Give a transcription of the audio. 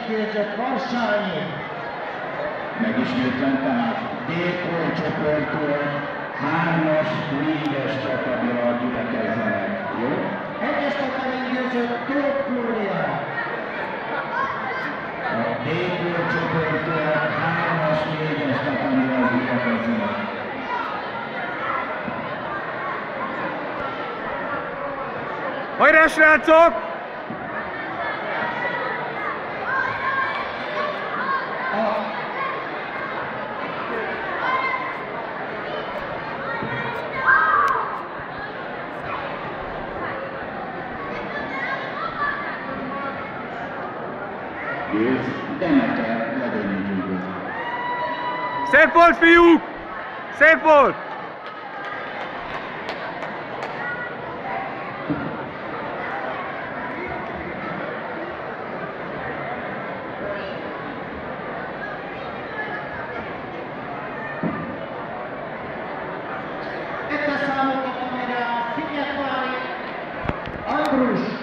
ellenőrzött Varsányi. Megismétlem, tehát D-kor csoporttól 3-as, 4-es csapatban gyülekezzenek. Jó? Egyes csapatban győzött Tóth Flórián. A D-kor csoporttól 3-as, 4-es csapatban gyülekezzenek. Hajrá, srácok! Demeter legényítőből. Szép volt, fiúk! Szép volt! Ebben számot a kamera Szigetvári Andrus.